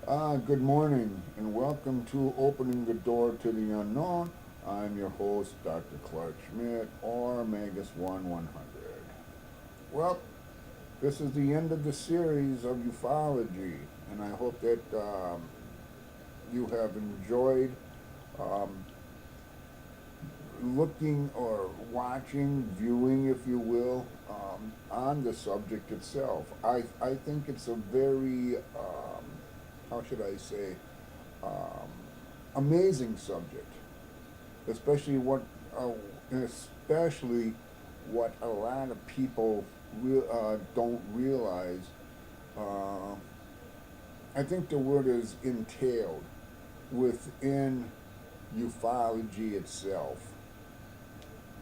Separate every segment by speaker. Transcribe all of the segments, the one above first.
Speaker 1: Good morning and welcome to Opening the Door to the Unknown. I'm your host, Dr. Clark Schmidt, or Magus 100. Well, this is the end of the series of ufology, and I hope that you have enjoyed um, looking or watching, viewing, if you will, on the subject itself. I think it's a very, how should I say, um, amazing subject, especially uh, especially what a lot of people don't realize. Uh, I think the word is entailed within ufology itself.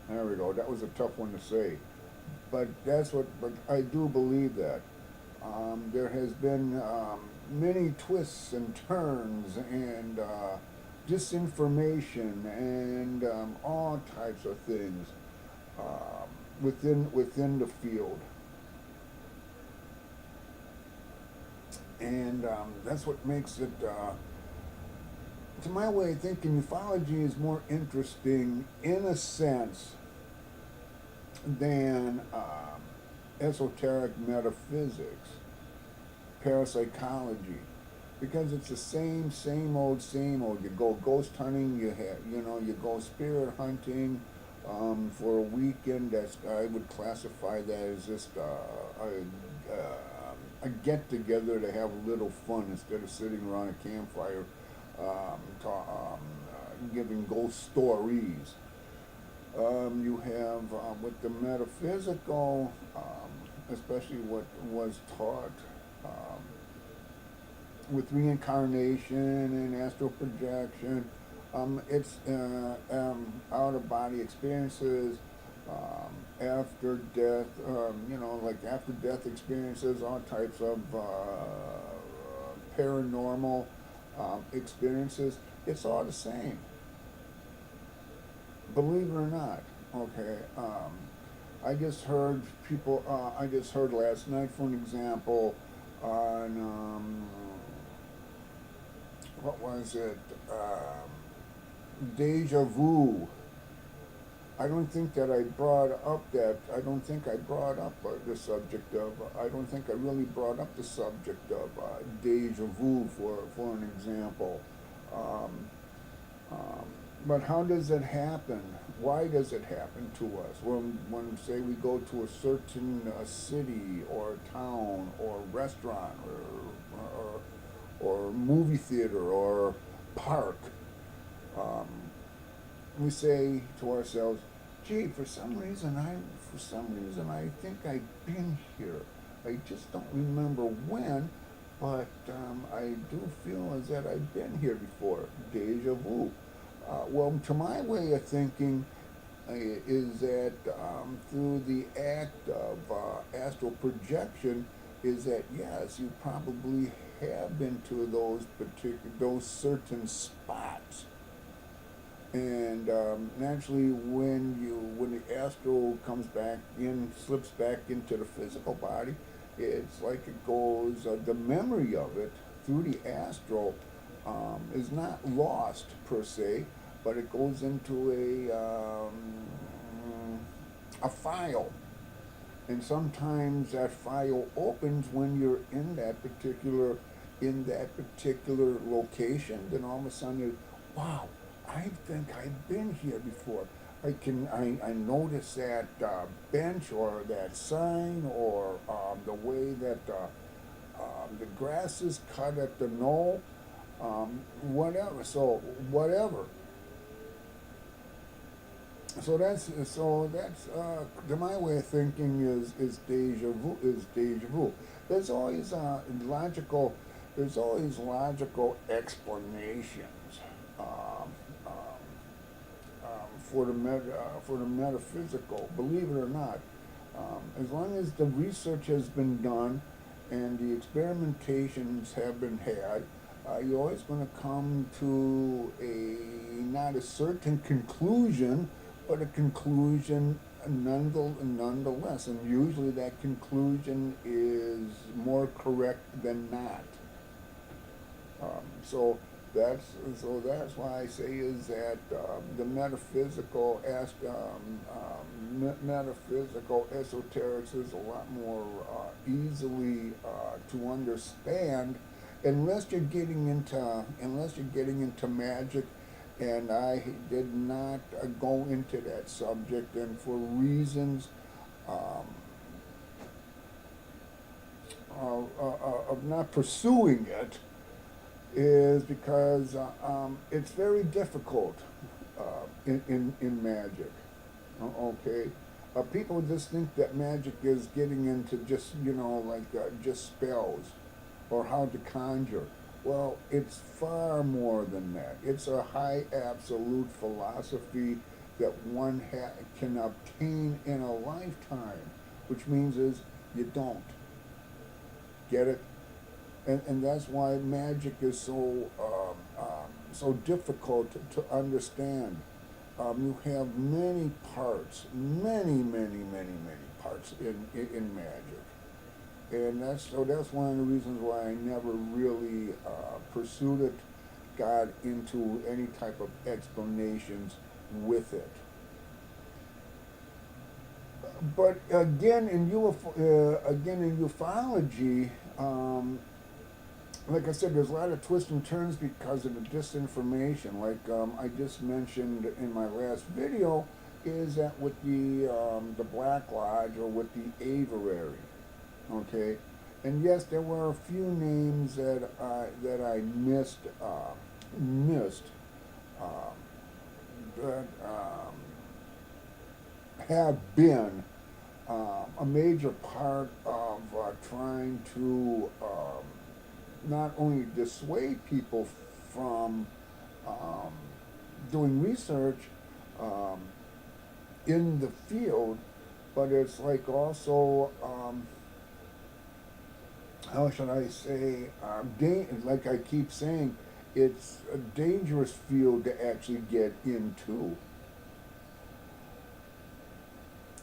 Speaker 1: There we go. That was a tough one to say, but that's what. But I do believe that there has been many twists and turns and disinformation and all types of things within the field, and that's what makes it. To my way of thinking, ufology is more interesting in a sense than esoteric metaphysics, parapsychology, because it's the same old. You go ghost hunting, you go spirit hunting for a weekend. That's I would classify that as just a get together to have a little fun instead of sitting around a campfire giving ghost stories. You have with the metaphysical, especially what was taught with reincarnation and astral projection. It's out of body experiences, after death, like after death experiences, all types of paranormal experiences. It's all the same, believe it or not. Okay. I just heard last night, for an example, on what was it? Deja vu. I don't think that I brought up that. I don't think I brought up the subject of. I don't think I really brought up the subject of deja vu for an example. Um, um, but how does it happen? Why does it happen to us? When say we go to a certain city or town or restaurant or movie theater or park, um, we say to ourselves, "Gee, for some reason, I think I've been here. I just don't remember when, but I do feel as that I've been here before." Deja vu. Well, to my way of thinking, is that through the act of astral projection, is that yes, you probably have been to those certain spots, and naturally, when the astral comes back in, slips back into the physical body, it's like it goes. The memory of it through the astral is not lost per se, but it goes into a file, and sometimes that file opens when you're in that particular location. Then all of a sudden, wow, I think I've been here before. I notice that bench or that sign or the way that the grass is cut at the knoll, whatever. So whatever. So that's to my way of thinking is deja vu. There's always logical there's always logical explanations um, um, for the metaphysical. Believe it or not, as long as the research has been done and the experimentations have been had, you're always going to come to a not a certain conclusion, but a conclusion nonetheless. And usually that conclusion is more correct than not. So that's that's why I say is that the metaphysical metaphysical esoterics is a lot more easily to understand unless you're getting into magic, and I did not go into that subject, and for reasons um, of not pursuing it is because it's very difficult in magic. Okay, people just think that magic is getting into just just spells or how to conjure. Well, it's far more than that. It's a high absolute philosophy that one can obtain in a lifetime, which means is you don't get it. And that's why magic is so difficult to understand. You have many parts, many parts in magic, and that's one of the reasons why I never really pursued it, got into any type of explanations with it. But again in ufology, like I said, there's a lot of twists and turns because of the disinformation. Like I just mentioned in my last video, is that with the Black Lodge or with the Aviary, okay, and yes, there were a few names that I missed um, that have been a major part of trying to not only dissuade people from um, doing research um, in the field, but it's like also, how should I say, like I keep saying, it's a dangerous field to actually get into.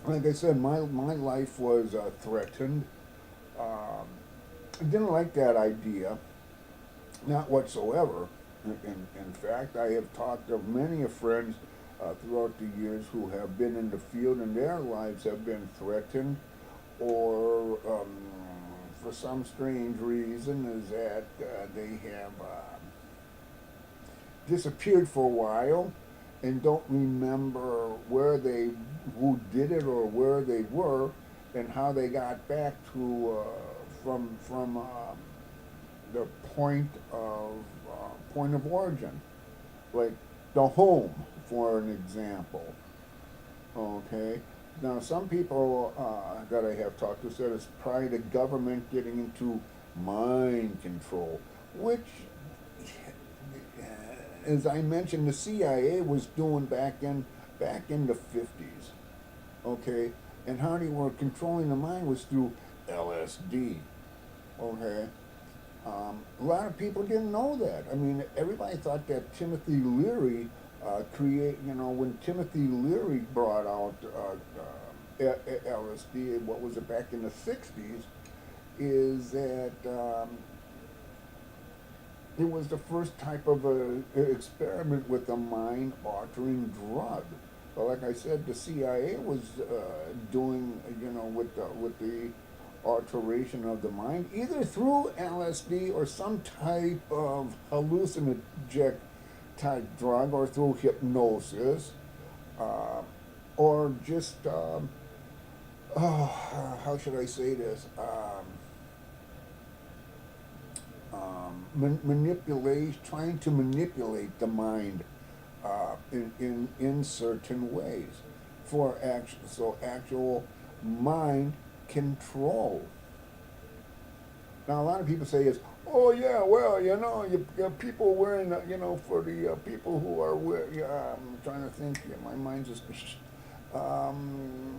Speaker 1: Like I said, my life was threatened. Um, I didn't like that idea, not whatsoever. In fact, I have talked to many of friends throughout the years who have been in the field and their lives have been threatened, or for some strange reason is that they have disappeared for a while and don't remember who did it or where they were and how they got back to from the point of origin, like the home, for an example. Okay. Now, some people that I have talked to said it's probably the government getting into mind control, which, as I mentioned, the CIA was doing back in the 50s. Okay, and how they were controlling the mind was through LSD. Okay, a lot of people didn't know that. I mean, everybody thought that Timothy Leary when Timothy Leary brought out LSD, what was it, back in the 60s, is that it was the first type of experiment with a mind-altering drug. But like I said, the CIA was doing, with the alteration of the mind, either through LSD or some type of hallucinogenic type drug, or through hypnosis, uh, or just how should I say this? Manipulate, trying to manipulate the mind in certain ways for actual mind control. Now, a lot of people say is, oh yeah, well, you people wearing, for the people who are wearing, I'm trying to think, yeah, my mind's just, um,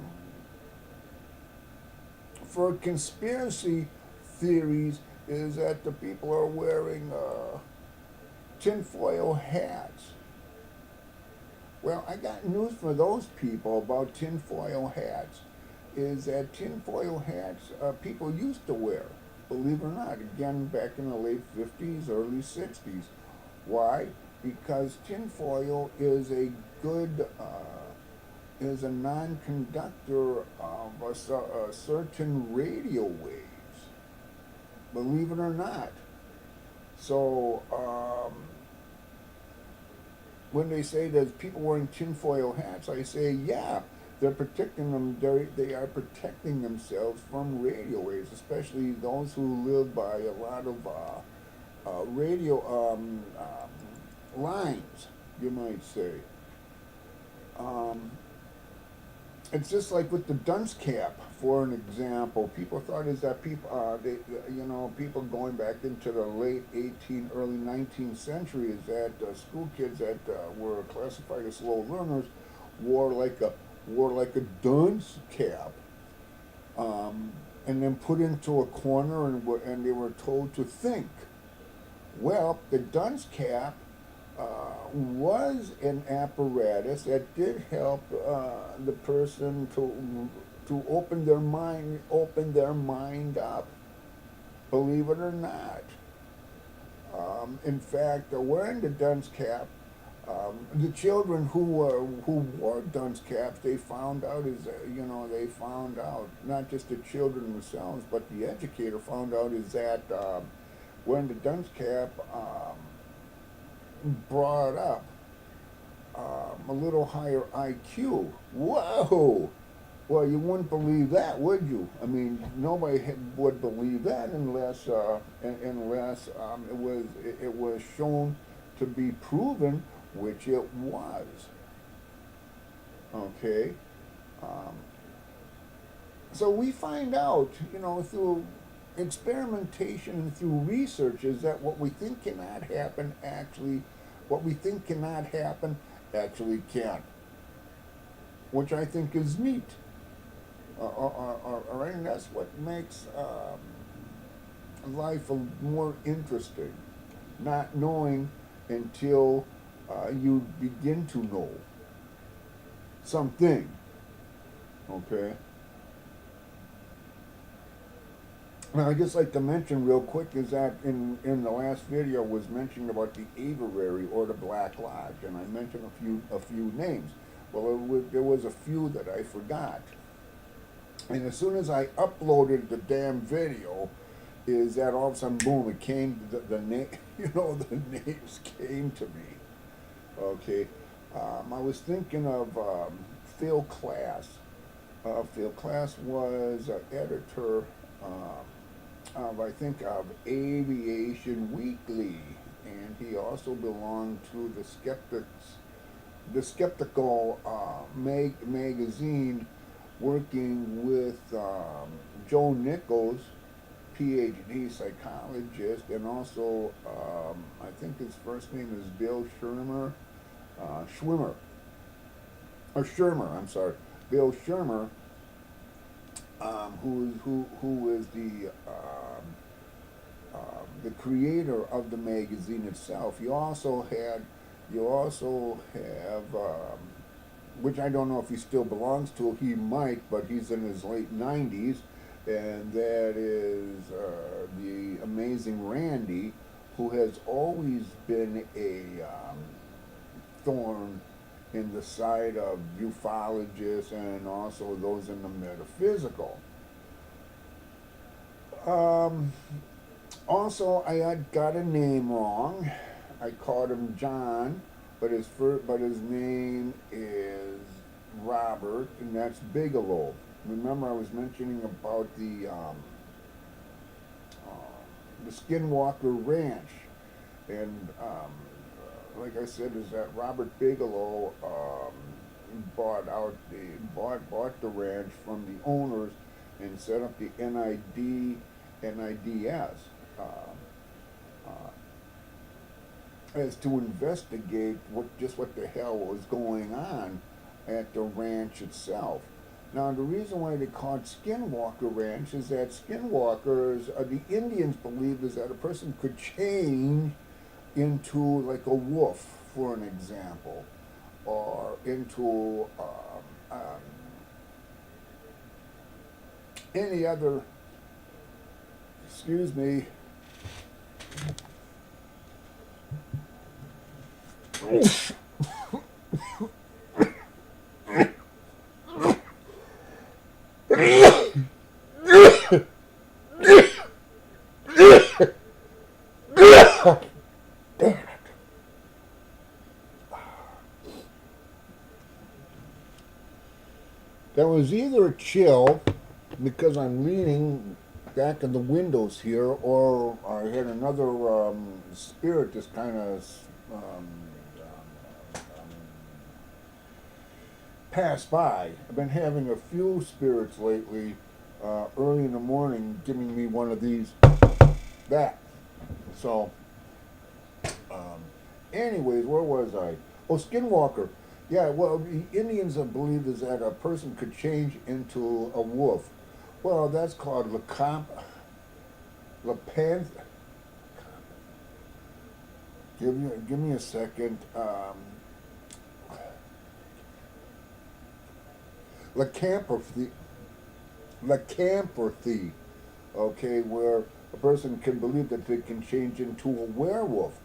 Speaker 1: for conspiracy theories is that the people are wearing tinfoil hats. Well, I got news for those people about tinfoil hats. Is that tinfoil hats people used to wear. believe it or not, again back in the late 50s, early 60s. Why? Because tinfoil is a good, is a non-conductor of a certain radio waves, believe it or not. So, when they say that people wearing tinfoil hats, I say, yeah, they're protecting them. They are protecting themselves from radio waves, especially those who live by a lot of radio lines, you might say. Um, it's just like with the dunce cap, for an example. People thought is that people going back into the late 18th, early 19th century is that school kids that were classified as slow learners wore like a dunce cap, and then put into a corner and they were told to think. Well, the dunce cap was an apparatus that did help the person to open their mind up. Believe it or not. In fact, wearing the dunce cap, the children who wore dunce caps, they found out they found out, not just the children themselves, but the educator found out is that wearing the dunce cap brought up a little higher IQ. Whoa! Well, you wouldn't believe that, would you? I mean, nobody would believe that unless it was shown to be proven, which it was. Okay. Um, so we find out, through experimentation and through research, is that what we think cannot happen actually can, which I think is neat. All right, and that's what makes life more interesting. Not knowing until you begin to know something. Okay. Now, I'd just like to mention real quick is that in the last video was mentioned about the Aviary or the Black Lodge, and I mentioned a few names. Well, there was a few that I forgot. And as soon as I uploaded the damn video, is that all of a sudden, boom, it came, the name, the names came to me. Okay. I was thinking of Phil Klass. Phil Klass was editor of Aviation Weekly, and he also belonged to the Skeptical magazine, working with Joe Nichols, PhD psychologist, and also I think his first name is Bill Schirmer, I'm sorry, Bill Schirmer, who is the creator of the magazine itself. You also have, which I don't know if he still belongs to. He might, but he's in his late 90s, and that is the amazing Randy, who has always been a thorn in the side of ufologists and also those in the metaphysical. Also, I had got a name wrong. I called him John, but his name is Robert, and that's Bigelow. Remember, I was mentioning about the Skinwalker Ranch, and like I said, is that Robert Bigelow bought the ranch from the owners and set up the NIDS as to investigate what the hell was going on at the ranch itself. Now, the reason why they called Skinwalker Ranch is that skinwalkers, the Indians believed is that a person could change into like a wolf, for an example, or into any other Excuse me. Damn it. There was either a chill because I'm leaning back in the windows here, or I had another spirit just kind of um, pass by. I've been having a few spirits lately, early in the morning, giving me one of these, that. So, um, anyways, where was I? Oh, Skinwalker. Yeah, well, the Indians believe is that a person could change into a wolf. Well, that's called Lepanth. Give me a second. Lycanthropy. Lycanthropy. Okay, where a person can believe that they can change into a werewolf.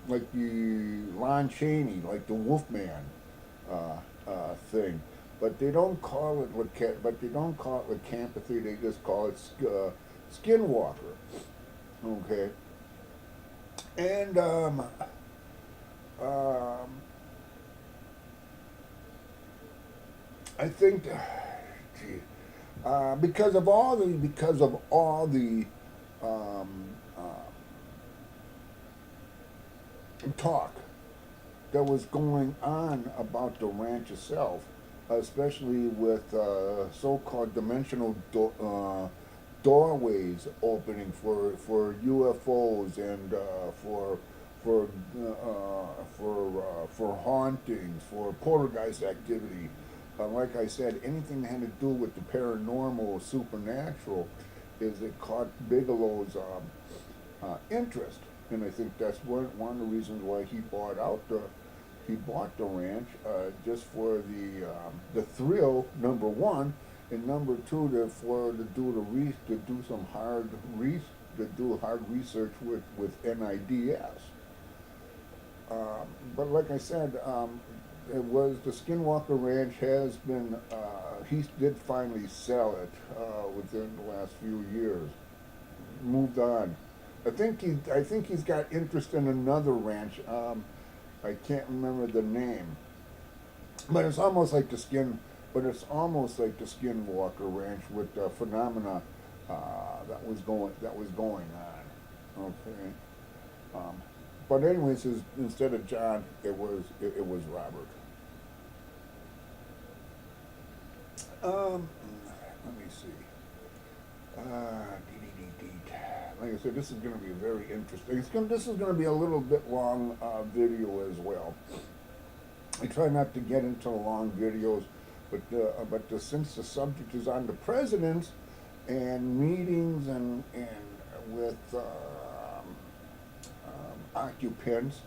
Speaker 1: Like the Lon Chaney, like the Wolfman thing. But they don't call it lycanthropy. They just call it skinwalker. Okay, and um, I think, gee, because of all the um, talk that was going on about the ranch itself, especially with so-called dimensional doorways opening for UFOs and for for hauntings, for poltergeist activity. Like I said, anything that had to do with the paranormal, supernatural, is it caught Bigelow's interest, and I think that's one of the reasons why he bought the ranch, just for the thrill, number one, and number two, to do some hard research with NIDS. But like I said, it was the Skinwalker Ranch has been. He did finally sell it within the last few years. Moved on. I think he's got interest in another ranch. I can't remember the name, but it's almost like the Skinwalker Ranch with the phenomena that was going on. Okay. But anyways, instead of John, it was Robert. Let me see. Like I said, this is going to be very interesting. This is going to be a little bit long video as well. I try not to get into long videos, but since the subject is on the presidents and meetings and with occupants,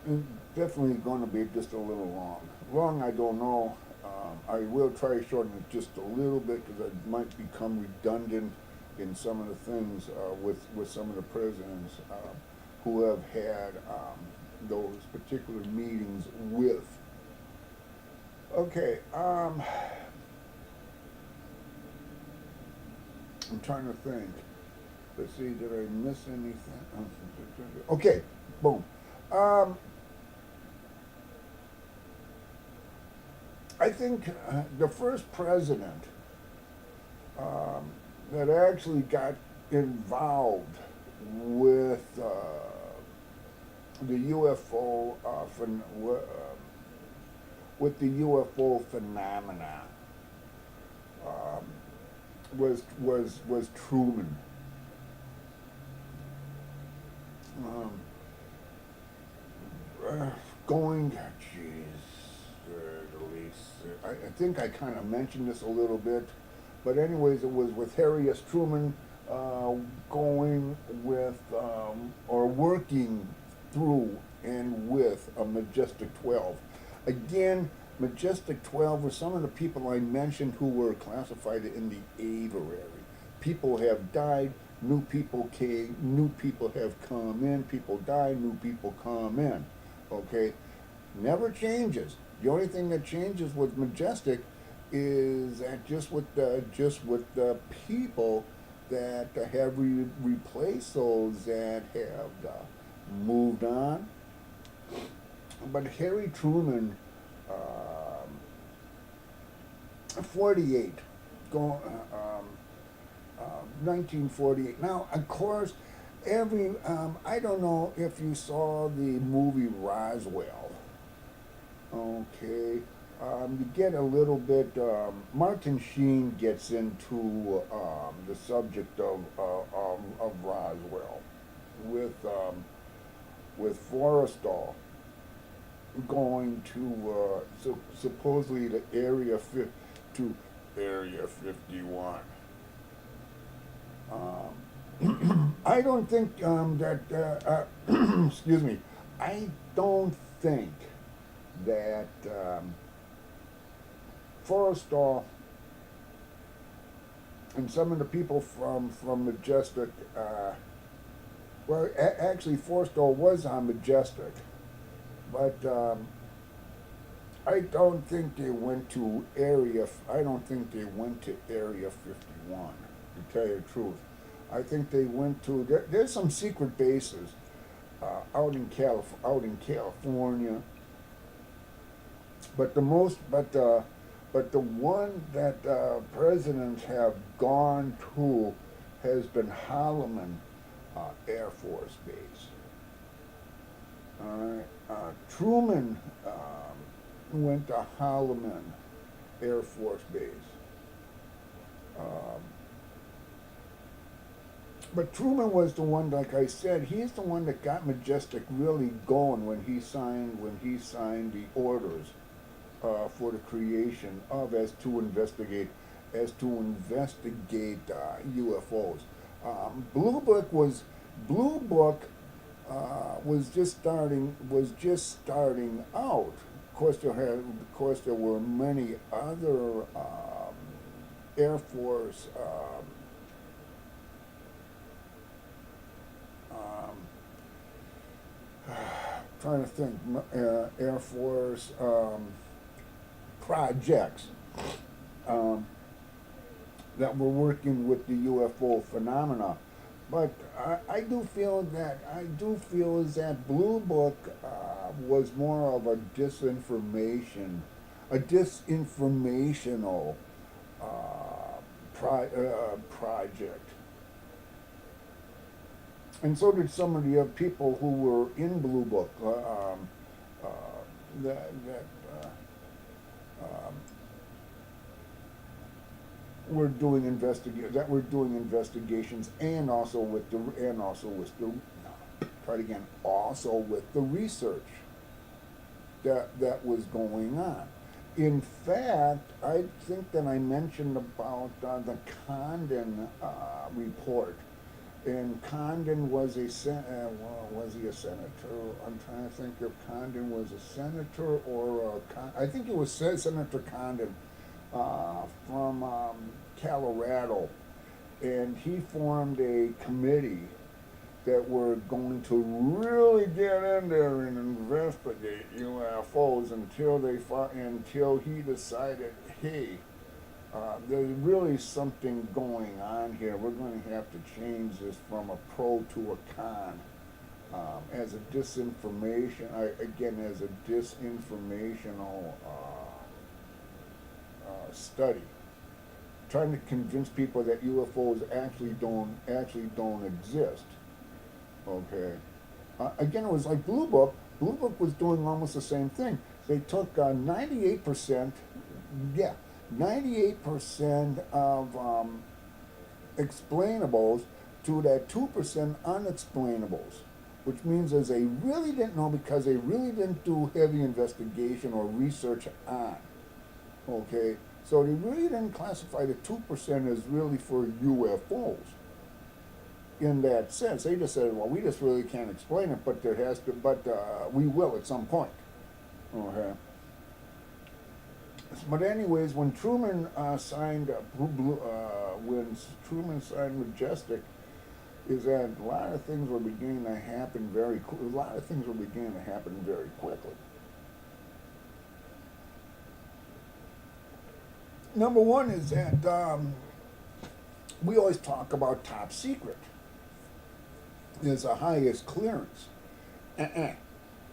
Speaker 1: it's definitely going to be just a little long. Long, I don't know. I will try to shorten it just a little bit because it might become redundant in some of the things with some of the presidents who have had those particular meetings with. Okay, I'm trying to think. Let's see, did I miss anything? Okay, boom. I think the first president that actually got involved with the UFO with the UFO phenomena was Truman. Going, I think I kind of mentioned this a little bit, but anyways, it was with Harry S. Truman going with or working through and with a Majestic 12. Again, Majestic 12 were some of the people I mentioned who were classified in the aviary. People have died, new people came, new people have come in, people die, new people come in. Okay? Never changes. The only thing that changes with Majestic is that just with the people that have replaced those that have moved on. But Harry Truman, 48, go, 1948. Now, of course, I don't know if you saw the movie Roswell. Okay, you get a little bit. Martin Sheen gets into the subject of Roswell with Forrestal going to supposedly to Area 51. I don't think that. Excuse me. I don't think that Forrestal and some of the people from Majestic. Well, actually, Forrestal was on Majestic, but I don't think they went to Area. I don't think they went to Area 51. To tell you the truth, I think they went to. There's some secret bases out in California, but the one that presidents have gone to has been Holloman Air Force Base. All right, Truman went to Holloman Air Force Base. But Truman was the one, like I said, he's the one that got Majestic really going when he signed the orders for the creation of as to investigate UFOs. Blue Book was just starting out. Of course, there were many other Air Force. Trying to think, Air Force projects that were working with the UFO phenomena, but I do feel is that Blue Book was more of a disinformational project. And so did some of the people who were in Blue Book that were doing investigations, and also with the research that was going on. In fact, I think that I mentioned about the Condon report. And Condon was was he a senator? I'm trying to think if Condon was a senator or I think it was Senator Condon from Colorado, and he formed a committee that were going to really get in there and investigate UFOs until he decided, hey. There's really something going on here. We're going to have to change this from a pro to a con as a disinformational study, trying to convince people that UFOs actually don't exist. Okay. Again, it was like Blue Book. Blue Book was doing almost the same thing. They took 98%. 98% of explainables to that 2% unexplainables, which means as they really didn't know because they really didn't do heavy investigation or research on. Okay, so they really didn't classify the 2% as really for UFOs in that sense. They just said, well, we just really can't explain it, but we will at some point. Okay. But anyways, when Truman signed when Truman signed Majestic, is that a lot of things were beginning to happen a lot of things were beginning to happen very quickly. Number one is that we always talk about top secret. Is the highest clearance. Uh-uh.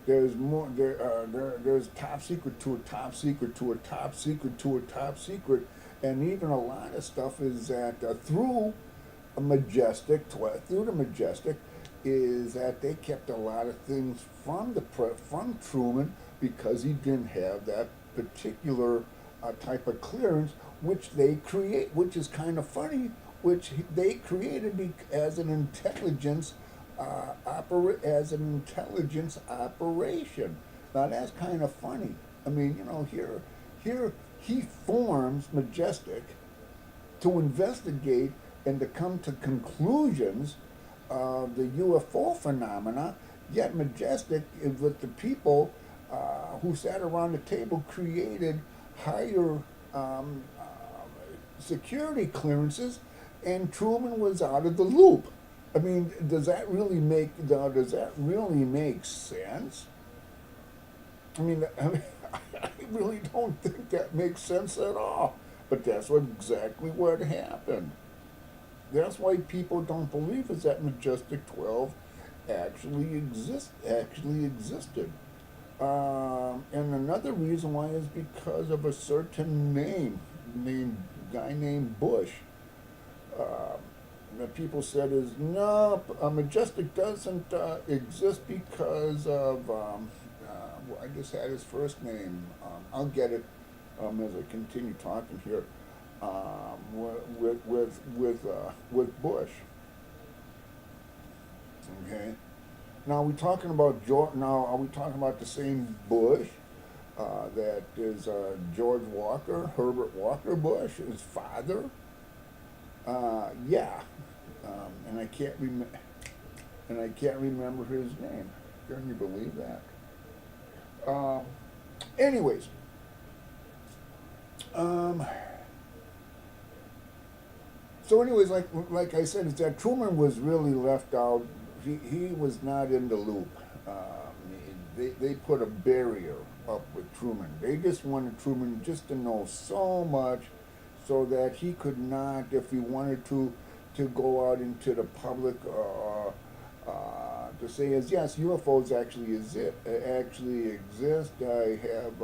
Speaker 1: There's more. There's top secret to a top secret to a top secret to a top secret, and even a lot of stuff is that through through the Majestic, is that they kept a lot of things from from Truman because he didn't have that particular type of clearance, which they create, which is kind of funny, which they created as an intelligence as an intelligence operation. Now that's kind of funny. I mean, here he forms Majestic to investigate and to come to conclusions of the UFO phenomena. Yet Majestic, with the people who sat around the table, created higher security clearances, and Truman was out of the loop. I mean, does that really make sense? I really don't think that makes sense at all. But that's exactly what happened. That's why people don't believe is that Majestic 12 actually existed. And another reason why is because of a certain guy named Bush. That people said is no, Majestic doesn't exist because of. I just had his first name. I'll get it as I continue talking here. With Bush. Okay. Now we talking about Now are we talking about the same Bush that is George Walker, Herbert Walker Bush, his father? Yeah, and I can't remember his name. Can you believe that? Anyways, so anyways, like I said, is that Truman was really left out. He was not in the loop. They put a barrier up with Truman. They just wanted Truman just to know so much, so that he could not, if he wanted to go out into the public to say as yes, UFOs actually exist. I have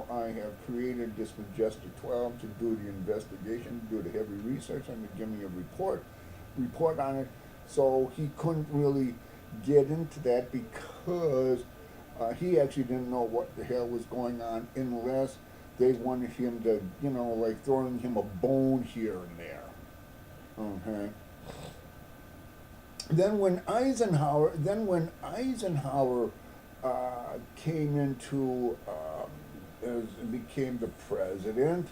Speaker 1: I have created this Majestic 12 to do the investigation, do the heavy research, and to give me a report on it. So he couldn't really get into that because he actually didn't know what the hell was going on unless they wanted him to, like throwing him a bone here and there. Okay. Then when Eisenhower came into became the president,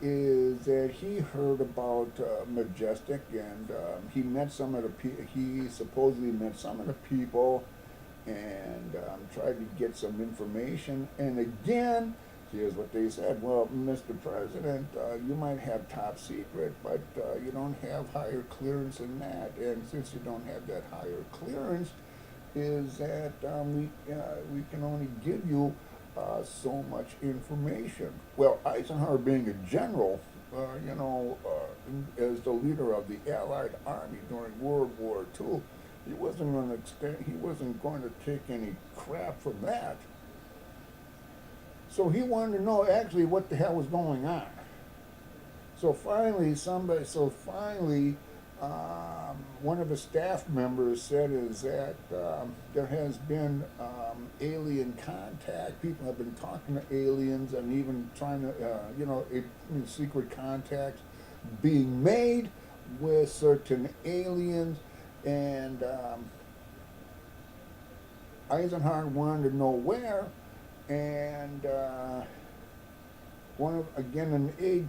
Speaker 1: is that he heard about Majestic, and he supposedly met some of the people, and tried to get some information. And again, here's what they said: well, Mr. President, you might have top secret, but you don't have higher clearance than that. And since you don't have that higher clearance, is that we can only give you so much information. Well, Eisenhower, being a general, as the leader of the Allied Army during World War II, he wasn't going to take any crap from that. So he wanted to know actually what the hell was going on. So finally, one of the staff members said is that there has been alien contact. People have been talking to aliens and even trying to, secret contacts being made with certain aliens. And Eisenhower wanted to know where. And an aide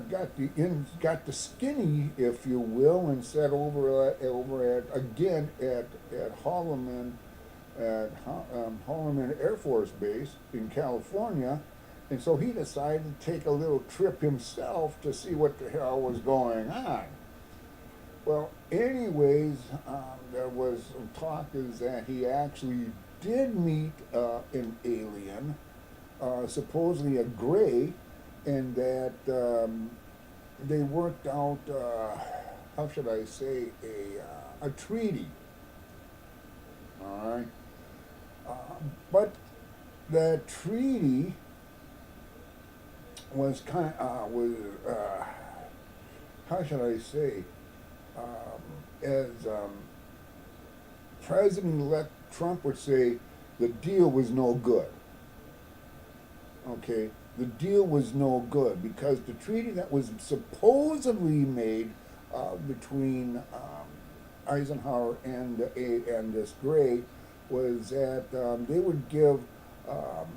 Speaker 1: got the skinny, if you will, and said over at Holloman Air Force Base in California, And so he decided to take a little trip himself to see what the hell was going on. Well, anyways, there was some talk is that he actually did meet an alien, supposedly a gray, and that they worked out, how should I say, a treaty. All right. But the treaty was how should I say, as President-elect Trump would say, the deal was no good. Okay, the deal was no good because the treaty that was supposedly made between Eisenhower and this Gray was that they would give um,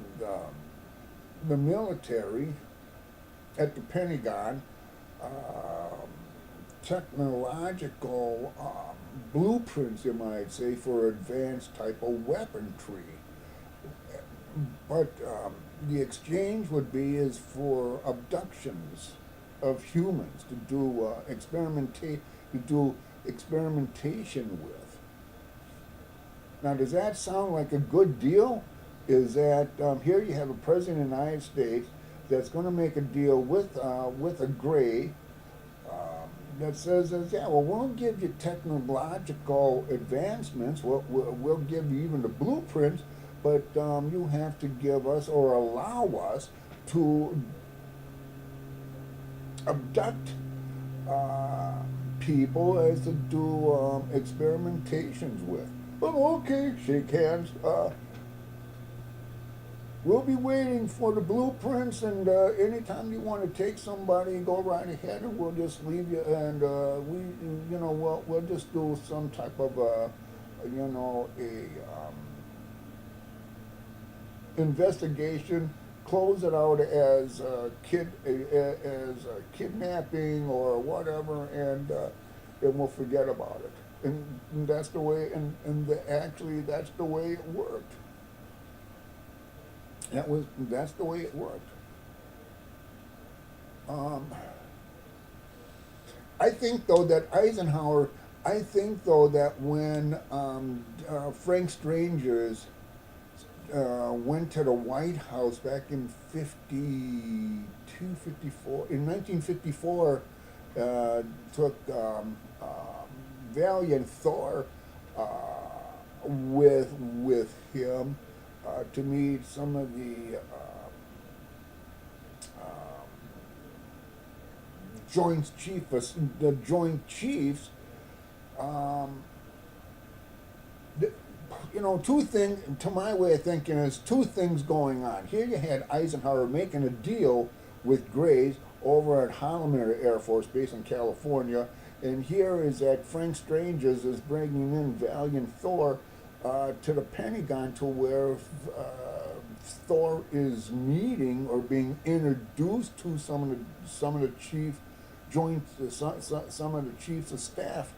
Speaker 1: the military at the Pentagon technological blueprints, you might say, for advanced type of weaponry. But the exchange would be is for abductions of humans to do experimentation with. Now, does that sound like a good deal? Is that here you have a president of the United States that's going to make a deal with a Gray that says, yeah, well, we'll give you technological advancements, we'll give you even the blueprints, but you have to give us or allow us to abduct people as to do experimentations with. Well, okay, shake hands. We'll be waiting for the blueprints, and anytime you want to take somebody, go right ahead, and we'll just leave you. And we'll just do some type of investigation, close it out as kidnapping or whatever, and we'll forget about it. And that's the way. Actually, that's the way it worked. That's the way it worked. I think though that when Frank Strangers went to the White House back in 1954, took Valiant Thor with him to meet some of the Joint Chiefs. Two things, to my way of thinking, is two things going on. Here you had Eisenhower making a deal with Grays over at Holloman Air Force Base in California, and here is that Frank Strangers is bringing in Valiant Thor to the Pentagon, to where Thor is meeting or being introduced to some of the chiefs of staff,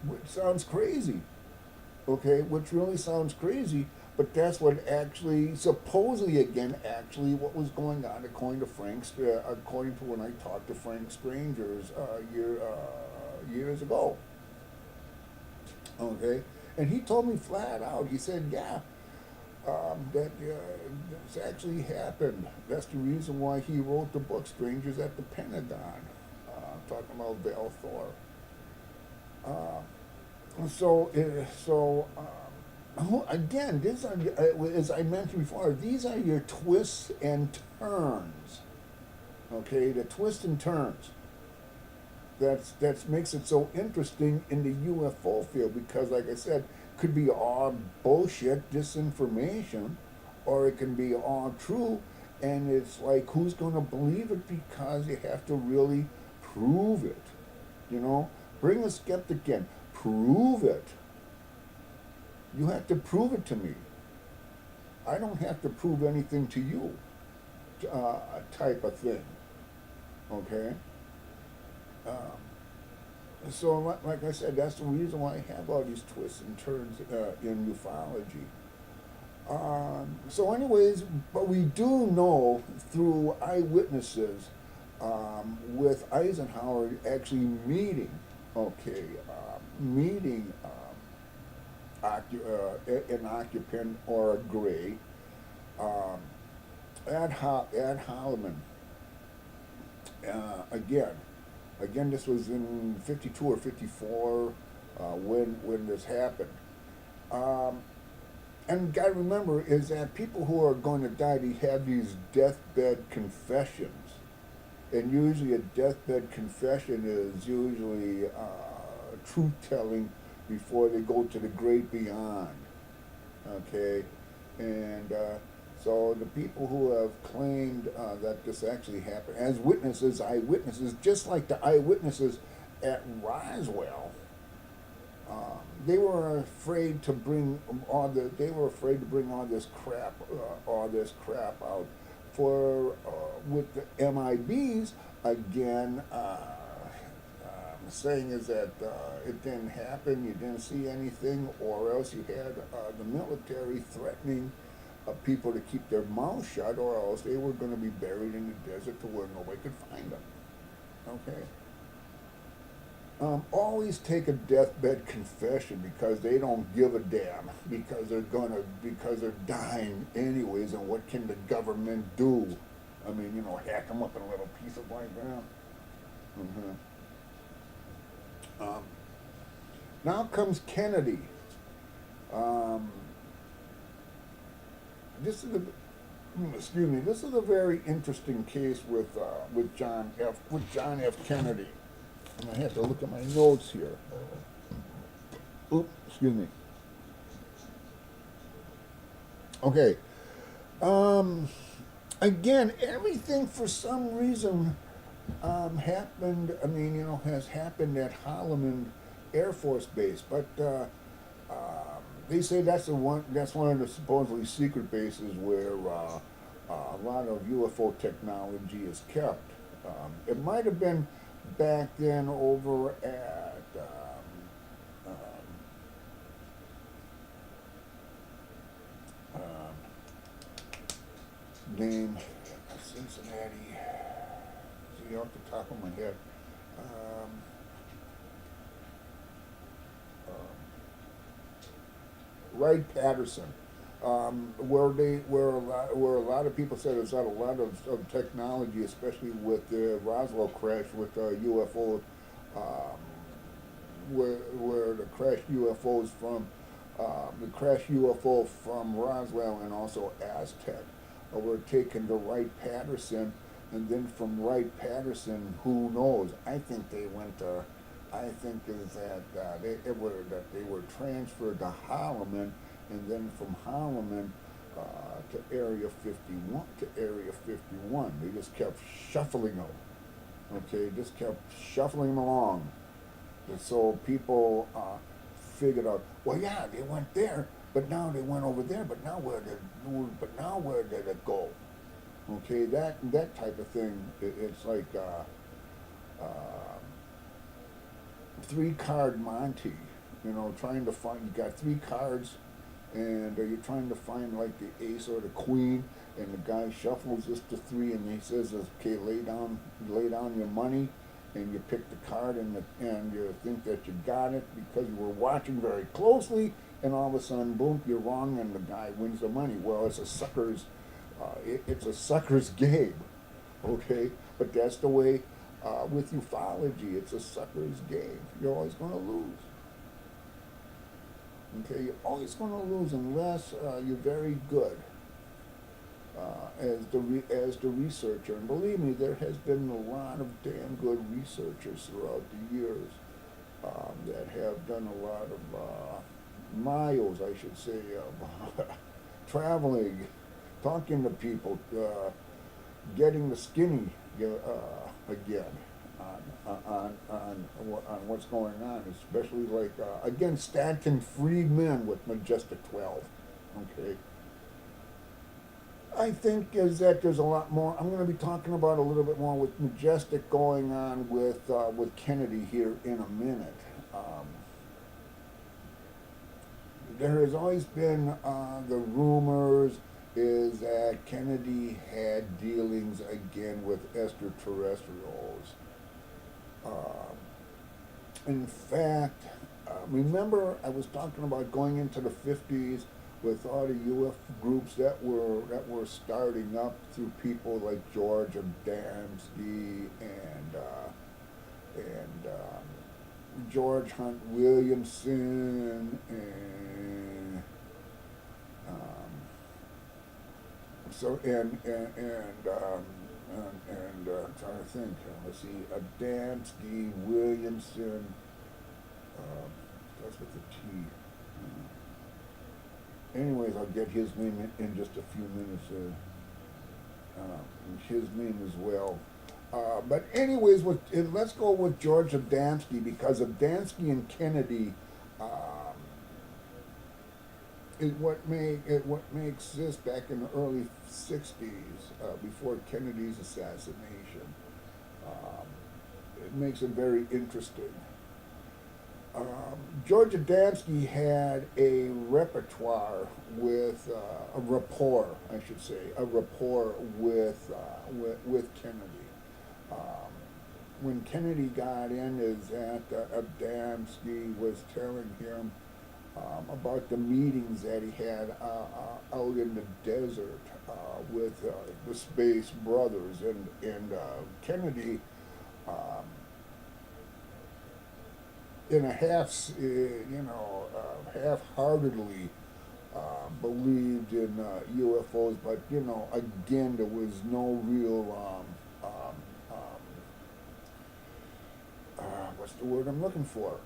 Speaker 1: which sounds crazy. Okay, which really sounds crazy, but that's what actually, supposedly actually what was going on according to when I talked to Frank Strangers years ago. Okay, and he told me flat out. He said, "Yeah, that this actually happened. That's the reason why he wrote the book Strangers at the Pentagon, talking about Val Thor." Again, these are, as I mentioned before, these are your twists and turns. Okay, the twists and turns. That makes it so interesting in the UFO field, because, like I said, could be all bullshit, disinformation, or it can be all true, and it's like, who's going to believe it? Because you have to really prove it. Bring a skeptic in. Prove it. You have to prove it to me. I don't have to prove anything to you, type of thing. Okay? So, like I said, that's the reason why I have all these twists and turns in ufology. So, anyways, but we do know through eyewitnesses with Eisenhower actually meeting, okay, meeting an occupant or a gray um, at Holloman. Again, this was in '52 or '54 when this happened. Um, and got to remember is that people who are going to die, they have these deathbed confessions, and usually a deathbed confession is usually truth telling before they go to the great beyond. Okay, and so the people who have claimed that this actually happened as witnesses, eyewitnesses, just like the eyewitnesses at Roswell, they were afraid to bring all this crap out for with the MIBs again. Saying is that it didn't happen, you didn't see anything, or else you had the military threatening people to keep their mouths shut, or else they were going to be buried in the desert to where nobody could find them. Okay. Always take a deathbed confession because they don't give a damn because they're dying anyways, and what can the government do? I mean, hack them up in a little piece of white ground. Mm-hmm. Now comes Kennedy. This is This is a very interesting case with John F. Kennedy. And I have to look at my notes here. Oops, excuse me. Okay. Again, everything for some reason happened. Has happened at Holloman Air Force Base, but they say that's one of the supposedly secret bases where a lot of UFO technology is kept. It might have been back then over at name Cincinnati. See off the top of my head. Wright-Patterson, where a lot of people said there's not a lot of technology, especially with the Roswell crash with UFO, where the crashed UFOs from the crashed UFO from Roswell and also Aztec were taken to Wright-Patterson, and then from Wright-Patterson, who knows? I think they went to. I think is that they were transferred to Holloman, and then from Holloman to Area 51. They just kept shuffling them. Okay, just kept shuffling them along, and so people figured out. Well, yeah, they went there, but now they went over there. But now where did it go? Okay, that type of thing. It's like. Three-card Monty, trying to find, you got three cards, and you're trying to find like the ace or the queen, and the guy shuffles just the three, and he says, okay, lay down your money, and you pick the card, and you think that you got it because you were watching very closely, and all of a sudden, boom, you're wrong, and the guy wins the money. Well, it's a sucker's game, okay, but that's the way. With ufology, it's a sucker's game. You're always going to lose. Okay, you're always going to lose unless you're very good as the researcher. And believe me, there has been a lot of damn good researchers throughout the years that have done a lot of miles, I should say, of traveling, talking to people, getting the skinny. Again on what's going on, especially like again Stanton Friedman with Majestic 12. Okay, I think is that there's a lot more. I'm going to be talking about a little bit more with Majestic going on with Kennedy here in a minute. there has always been the rumors is that Kennedy had dealings again with extraterrestrials. Um, in fact, remember I was talking about going into the 50s with all the UF groups that were starting up through people like George Adamski and George Hunt Williamson um, I'm trying to think. Let's see, Adamski, Williamson, starts with a T. Anyways, I'll get his name in just a few minutes. His name as well. But anyways, let's go with George Adamski because Adamski and Kennedy is what may exist back in the early '60s before Kennedy's assassination. Um, it makes it very interesting. George Adamski had a repertoire with a rapport, I should say, a rapport with Kennedy. Um, when Kennedy got in, is that Adamski was telling him about the meetings that he had out in the desert with the Space Brothers, and Kennedy. Um, in a half-heartedly believed in UFOs, but again, there was no real what's the word I'm looking for?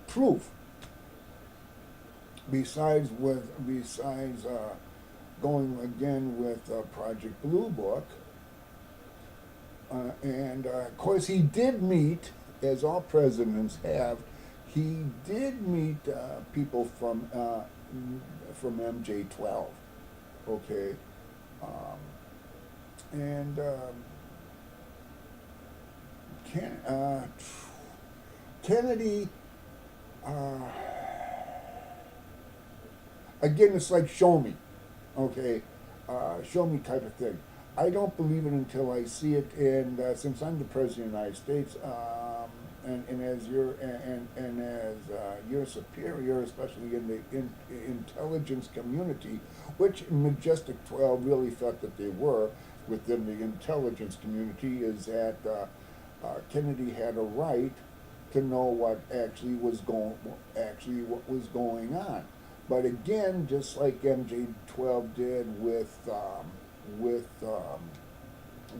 Speaker 1: Proof. Besides going again with Project Blue Book. And of course, he did meet, as all presidents have, he did meet people from MJ-12, okay, and Kennedy. Again, it's like show me, okay, show me type of thing. I don't believe it until I see it, and since I'm the president of the United States, and as your superior, especially in the intelligence community, which Majestic 12 really felt that they were within the intelligence community, is that Kennedy had a right to know what was going on. But again, just like MJ-12 did with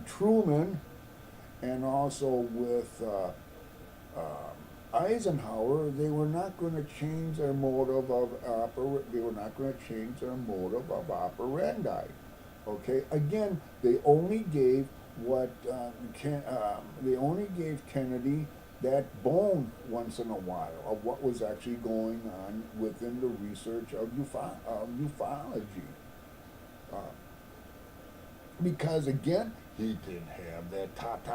Speaker 1: Truman, and also with Eisenhower, they were not going to change their motive of operandi. Okay, again, they only gave Kennedy that bone once in a while of what was actually going on within the research of ufology. Because again, he didn't have that top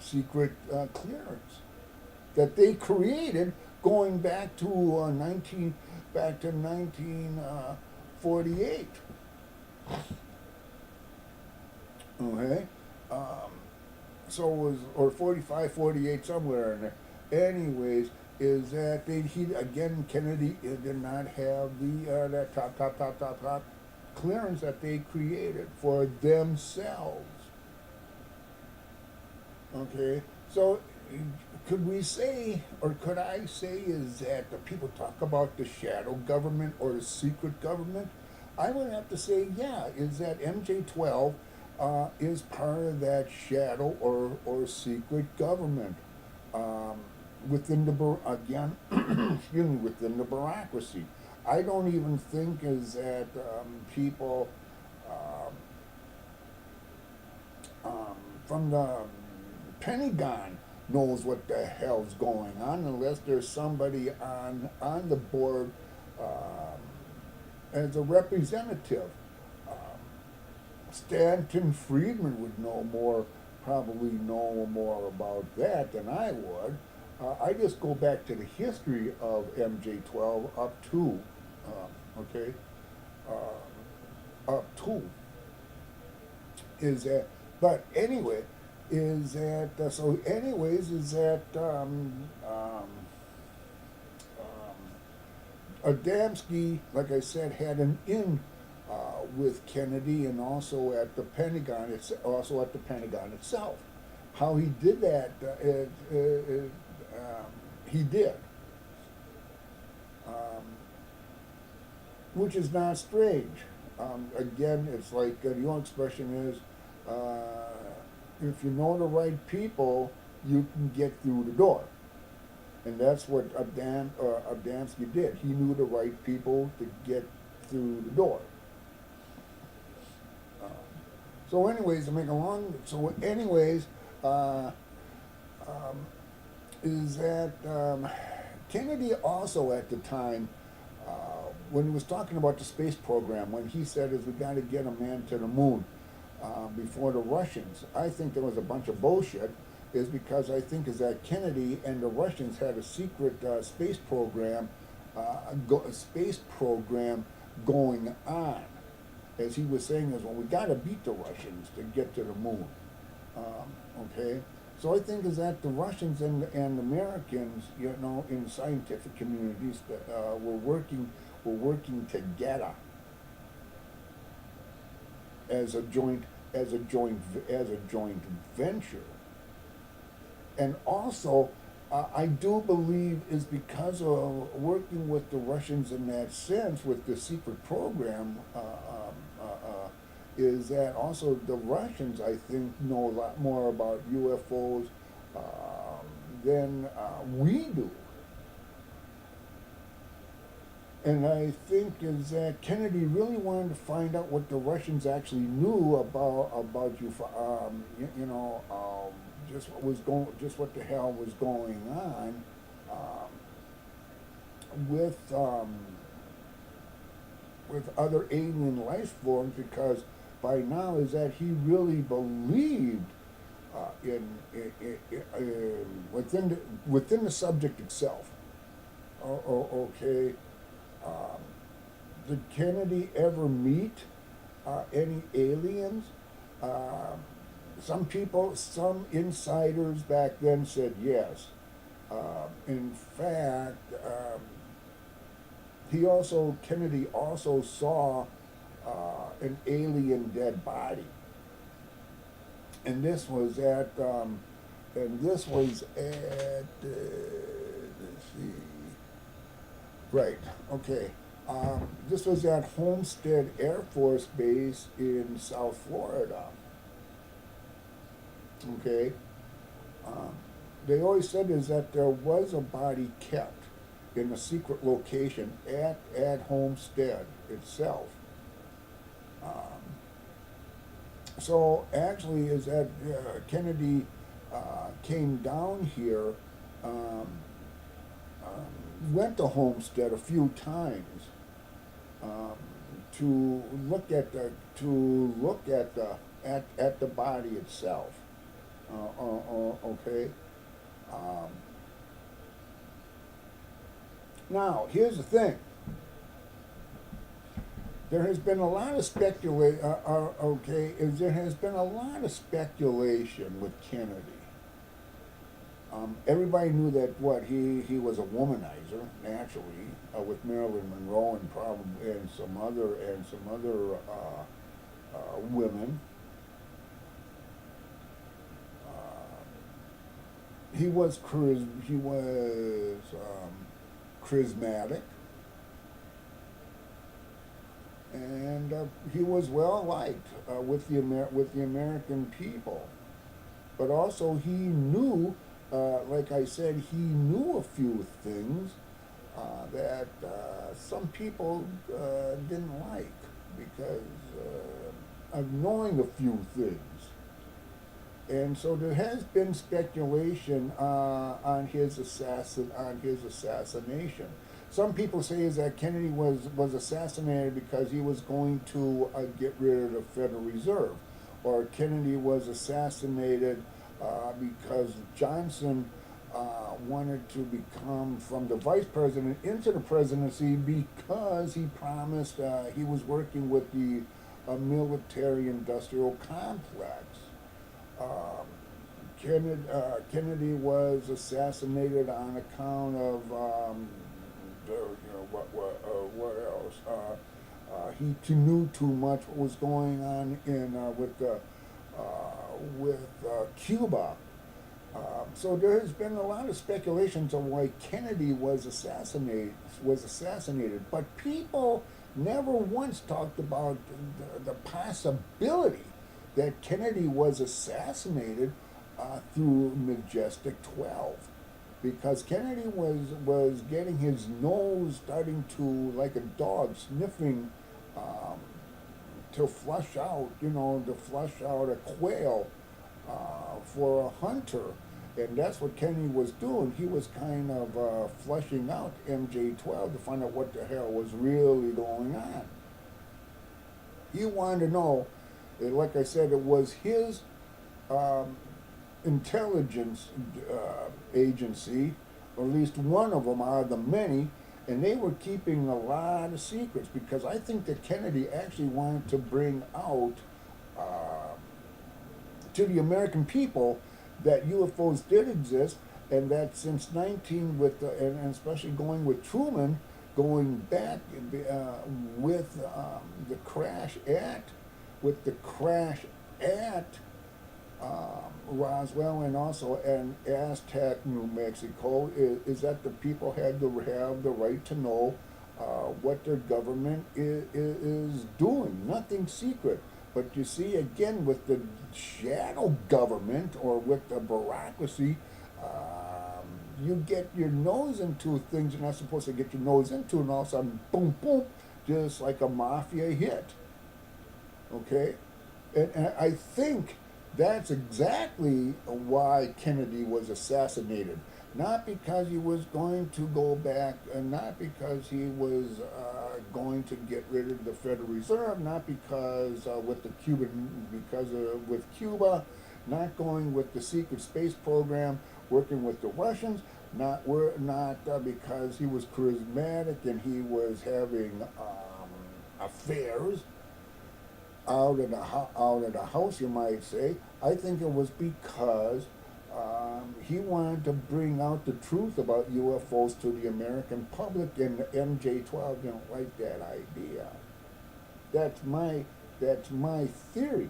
Speaker 1: secret clearance that they created going back to 1948. Okay, so it was, or 45, 48, somewhere in there. Anyways, is that Kennedy did not have the that top clearance that they created for themselves. Okay, so could we say, or could I say, is that the people talk about the shadow government or the secret government? I would have to say, yeah, is that MJ-12 is part of that shadow or secret government within within the bureaucracy. I don't even think is that people from the Pentagon knows what the hell's going on unless there's somebody on the board as a representative. Stanton Friedman would know more probably know more about that than I would. I just go back to the history of MJ12 up to, okay, up to is that, but anyway, is that, so anyways, is that, Adamski, like I said, had an in with Kennedy, and also at the Pentagon. It's also at the Pentagon itself. How he did that, he did, um, which is not strange. Again, it's like the old expression is, if you know the right people, you can get through the door. And that's what Adamski did. He knew the right people to get through the door. So anyways, to make a long, so anyways, is that Kennedy also at the time, when he was talking about the space program, when he said is we got to get a man to the moon before the Russians, I think there was a bunch of bullshit, is because I think is that Kennedy and the Russians had a secret space program going on. As he was saying is, well, we got to beat the Russians to get to the moon. Okay, so I think is that the Russians and Americans, you know, in scientific communities were working together as a joint venture. And also, I do believe is because of working with the Russians in that sense, with the secret program, is that also the Russians, I think, know a lot more about UFOs than we do. And I think is that Kennedy really wanted to find out what the Russians actually knew about UFO, just what the hell was going on with other alien life forms, because by now is that he really believed within the subject itself. Okay. Did Kennedy ever meet any aliens? Some insiders back then said yes. In fact, Kennedy also saw an alien dead body, and this was at let's see, right, okay. This was at Homestead Air Force Base in South Florida. Okay. They always said is that there was a body kept in a secret location at Homestead itself. So actually is that Kennedy came down here, went to Homestead a few times to look at the body itself. Okay. Now here's the thing. There has been a lot of there has been a lot of speculation with Kennedy. Everybody knew that he was a womanizer naturally, with Marilyn Monroe and some other women. He was charismatic, and he was well liked with the American people. But also he knew, like I said, he knew a few things that some people didn't like because of knowing a few things. And so there has been speculation on his assassination. Some people say is that Kennedy was assassinated because he was going to get rid of the Federal Reserve. or Kennedy was assassinated because Johnson wanted to become from the vice president into the presidency because he promised he was working with the military industrial complex. Um, Kennedy was assassinated on account of what else? He knew too much what was going on in with Cuba. So there has been a lot of speculations on why Kennedy was assassinated, but people never once talked about the possibility that Kennedy was assassinated through Majestic 12, because Kennedy was getting his nose starting to, like a dog, sniffing to flush out, to flush out a quail for a hunter. And that's what Kennedy was doing. He was kind of flushing out MJ-12 to find out what the hell was really going on. He wanted to know, like I said, it was his um, intelligence agency, or at least one of them out of the many, and they were keeping a lot of secrets, because I think that Kennedy actually wanted to bring out to the American people that UFOs did exist, and that since 19 and especially going with Truman, going back with the crash at Roswell, and also in Aztec, New Mexico, is that the people had to have the right to know what their government is doing. Nothing secret. But you see, again, with the shadow government or with the bureaucracy, you get your nose into things you're not supposed to get your nose into, and all of a sudden, boom, boom, just like a mafia hit. Okay? And I think that's exactly why Kennedy was assassinated. Not because he was going to go back, and not because he was going to get rid of the Federal Reserve, not because with Cuba, not going with the secret space program, working with the Russians, not because he was charismatic and he was having affairs out of the house, you might say. I think it was because he wanted to bring out the truth about UFOs to the American public, and the MJ-12 didn't like that idea. That's my theory.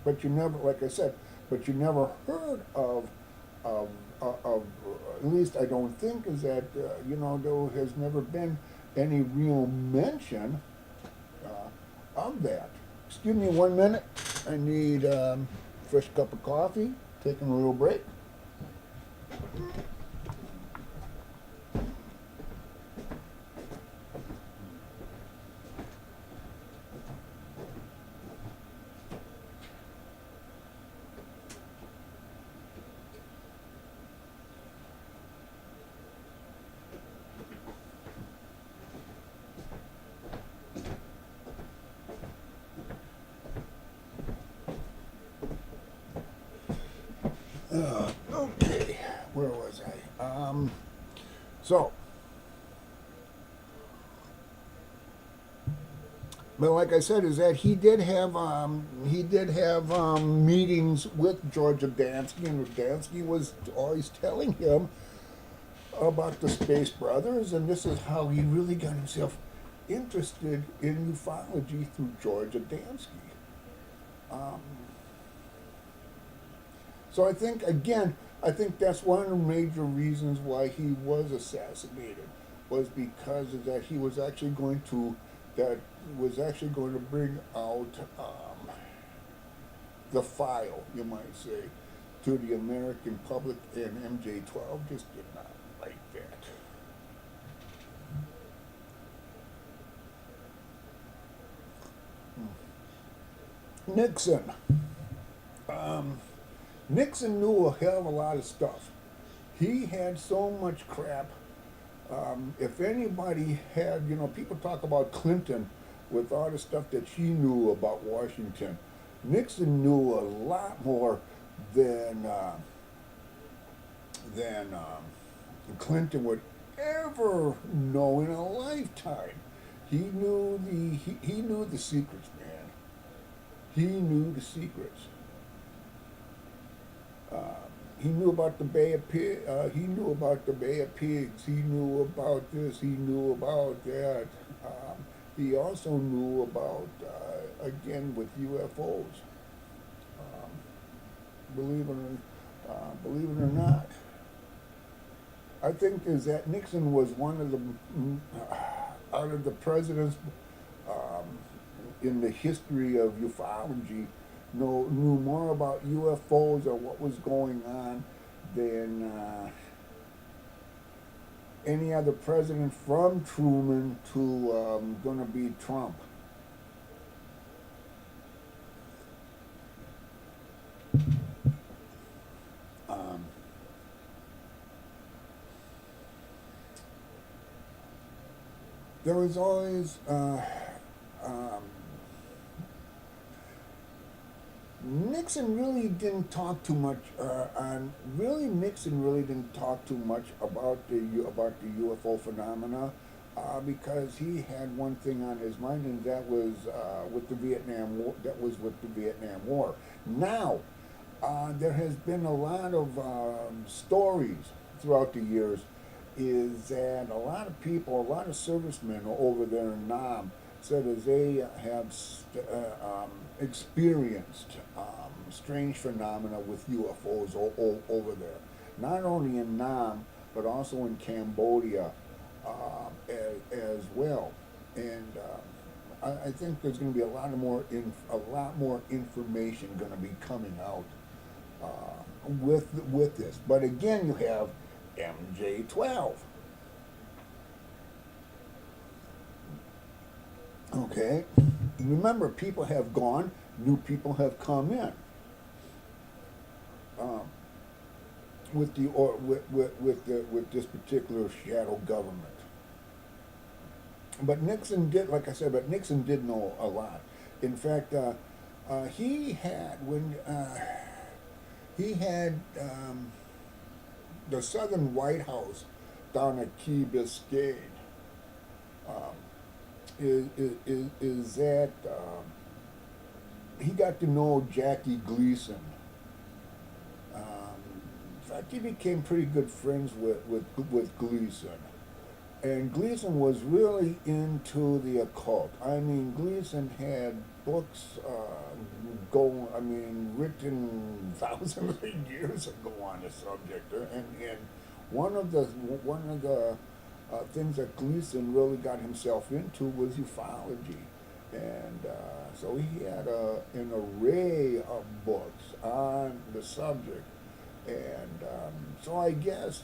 Speaker 1: But you never, like I said, but you never heard of at least I don't think, is that there has never been any real mention of that. Excuse me 1 minute. I need fresh cup of coffee. Taking a little break. Okay, where was I? So, but like I said, is that he did have meetings with George Adamski, and Adamski was always telling him about the Space Brothers, and this is how he really got himself interested in ufology, through George Adamski. So I think, again, that's one of the major reasons why he was assassinated, was because of that he was actually going to bring out the file, you might say, to the American public, and MJ-12 just did not like that. Nixon. Nixon knew a hell of a lot of stuff. He had so much crap. If anybody had, people talk about Clinton with all the stuff that she knew about Washington. Nixon knew a lot more than Clinton would ever know in a lifetime. He knew the secrets, man. He knew the secrets. Uh, he knew about the He knew about the Bay of Pigs. He knew about this. He knew about that. He also knew about again with UFOs. Um, believe it or not, I think is that Nixon was one of the out of the presidents um, in the history of ufology knew more about UFOs or what was going on than any other president from Truman to going to be Trump. Um, there was always um, Nixon really didn't talk too much Nixon really didn't talk too much about the UFO phenomena because he had one thing on his mind, and that was with the Vietnam War. That was with the Vietnam War. Now, there has been a lot of stories throughout the years. Is that a lot of people, a lot of servicemen over there in Nam, said as they have experienced strange phenomena with UFOs over there, not only in Nam but also in Cambodia as well. And I think there's going to be a lot more information going to be coming out with this. But again, you have MJ12. Okay, remember, people have gone, new people have come in. Um, with this particular shadow government. But Nixon did, like I said, but Nixon did know a lot. In fact, he had the Southern White House down at Key Biscayne. Um, is that he got to know Jackie Gleason. In fact, he became pretty good friends with Gleason. And Gleason was really into the occult. I mean, Gleason had books written thousands of years ago on the subject. And one of the things that Gleason really got himself into was ufology. And so he had an array of books on the subject. And so I guess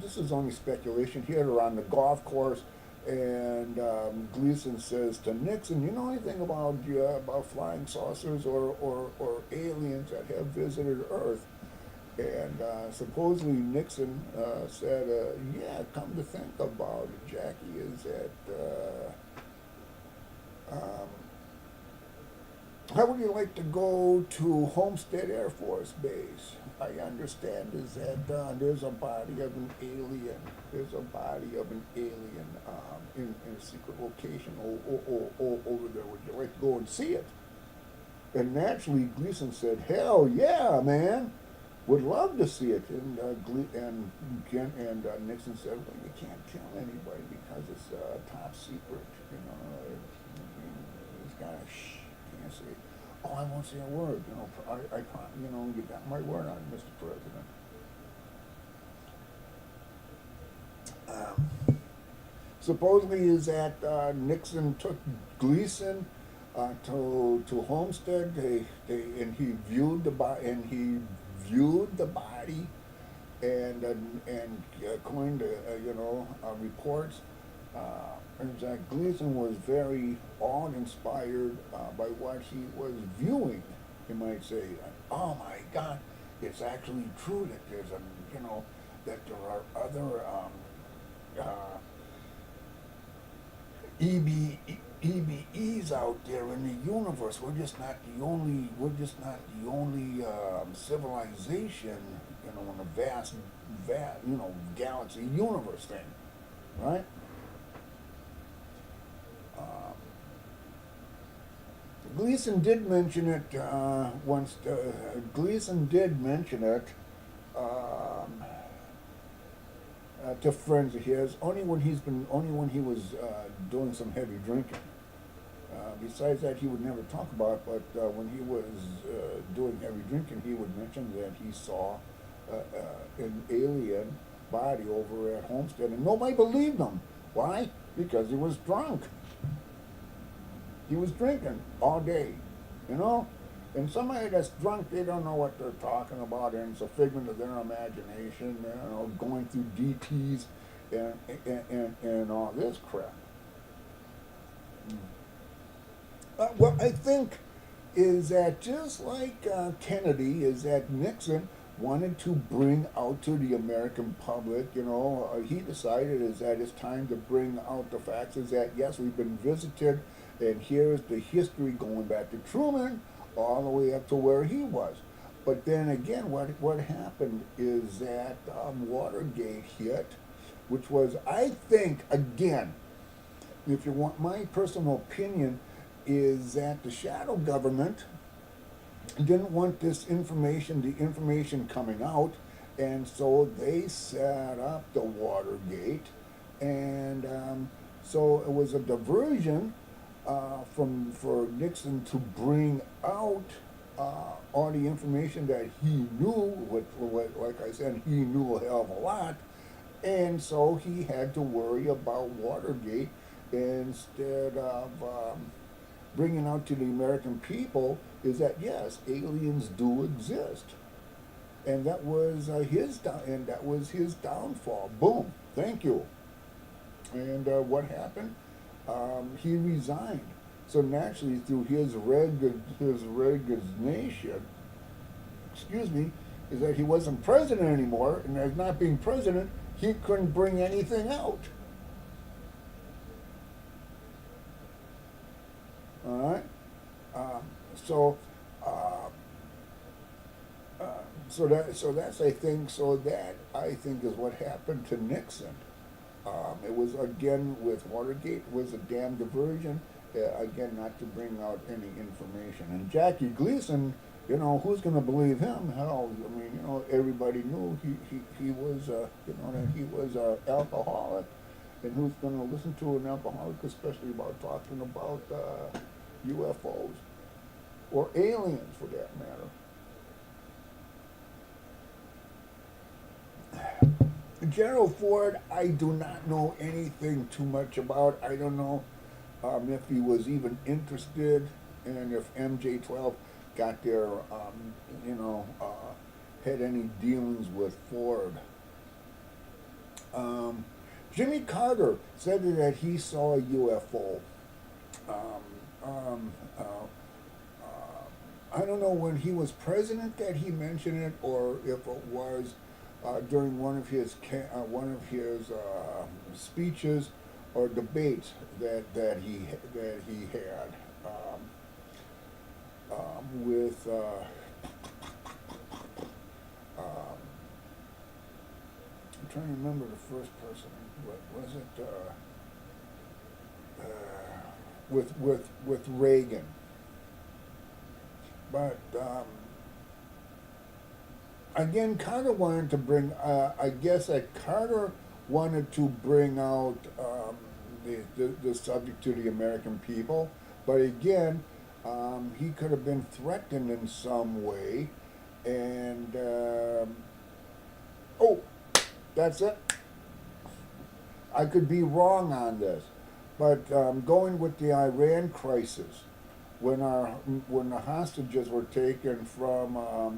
Speaker 1: this is only speculation. Here they're on the golf course, and Gleason says to Nixon, "You know anything about flying saucers or aliens that have visited Earth?" And supposedly Nixon said, "Yeah, come to think about it, Jackie, is that how would you like to go to Homestead Air Force Base? I understand is that there's a body of an alien. There's a body of an alien in a secret location over there. Would you like to go and see it?" And naturally, Gleason said, "Hell yeah, man! Would love to see it." And Nixon said, "Well, you can't tell anybody because it's top secret. You know, it's got to can't say. Oh, I won't say a word. You know, you got my word on it, Mr. President." Supposedly is that Nixon took Gleason to Homestead. And he viewed the body, and according to reports, that Gleason was very awe-inspired by what he was viewing. You might say, "Oh my God, it's actually true that there's that there are other EBEs out there in the universe. We're just not the only. We're just not the only civilization, in a vast, galaxy universe thing, right? Um, Gleason did mention it once. Gleason did mention it to friends of his. Only when he was doing some heavy drinking. Besides that, he would never talk about it, but when he was doing heavy drinking, he would mention that he saw an alien body over at Homestead, and nobody believed him. Why? Because he was drunk. He was drinking all day, And somebody that's drunk, they don't know what they're talking about, and it's a figment of their imagination, going through DTs and all this crap. What I think is that just like Kennedy, is that Nixon wanted to bring out to the American public, he decided is that it's time to bring out the facts, is that yes, we've been visited, and here's the history going back to Truman all the way up to where he was. But then again, what happened is that Watergate hit, which was, I think, again, if you want my personal opinion, is that the shadow government didn't want the information coming out, and so they set up the Watergate, and so it was a diversion for Nixon to bring out all the information that he knew, like I said, he knew a hell of a lot, and so he had to worry about Watergate instead of bringing out to the American people is that yes, aliens do exist, and that was his downfall. Boom, thank you. And what happened? He resigned. So naturally, through his resignation, is that he wasn't president anymore, and as not being president, he couldn't bring anything out. All right. So that's I think. So that I think is what happened to Nixon. It was again with Watergate was a damn diversion. Again, not to bring out any information. And Jackie Gleason, who's going to believe him? Hell, I mean, everybody knew he was, that he was an alcoholic. And who's going to listen to an alcoholic, especially about talking about UFOs or aliens, for that matter? Gerald Ford, I do not know anything too much about. I don't know if he was even interested, and if MJ12 got their, had any dealings with Ford. Jimmy Carter said that he saw a UFO. I don't know when he was president that he mentioned it, or if it was during one of his speeches or debates that he had with I'm trying to remember the first person. What was it? With Reagan. But again, Carter wanted to bring. I guess that Carter wanted to bring out the subject to the American people. But again, he could have been threatened in some way, and that's it. I could be wrong on this, but going with the Iran crisis, when the hostages were taken from our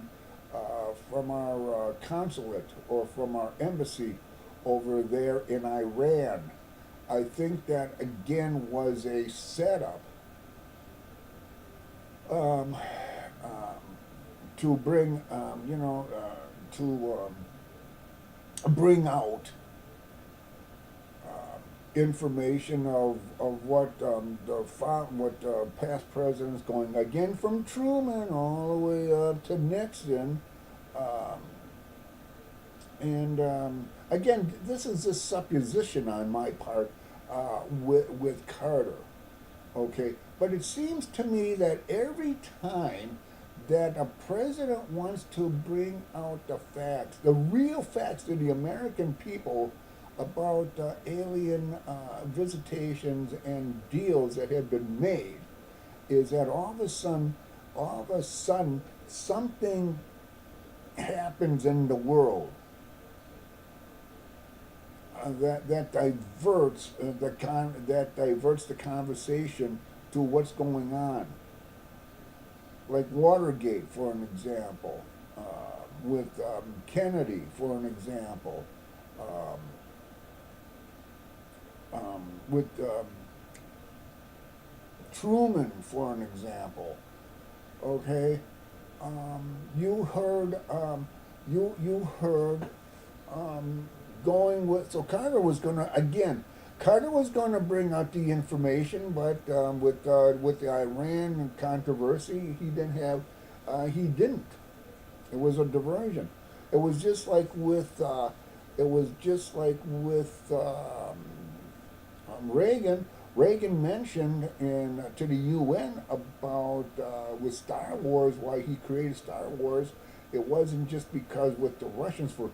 Speaker 1: consulate or from our embassy over there in Iran, I think that again was a setup to bring bring out information of what past presidents going again from Truman all the way up to Nixon. Um, and again, this is just supposition on my part with Carter. Okay, but it seems to me that every time that a president wants to bring out the facts, the real facts to the American people about alien visitations and deals that have been made, is that all of a sudden, something happens in the world that diverts the conversation to what's going on, like Watergate, for an example, with Kennedy, for an example, um, with Truman, for an example. Okay, you heard you heard going with so Carter was gonna again. Carter was going to bring out the information, but with the Iran controversy, he didn't. It was a diversion. It was just like with Reagan. Reagan mentioned to the UN about with Star Wars, why he created Star Wars. It wasn't just because with the Russians for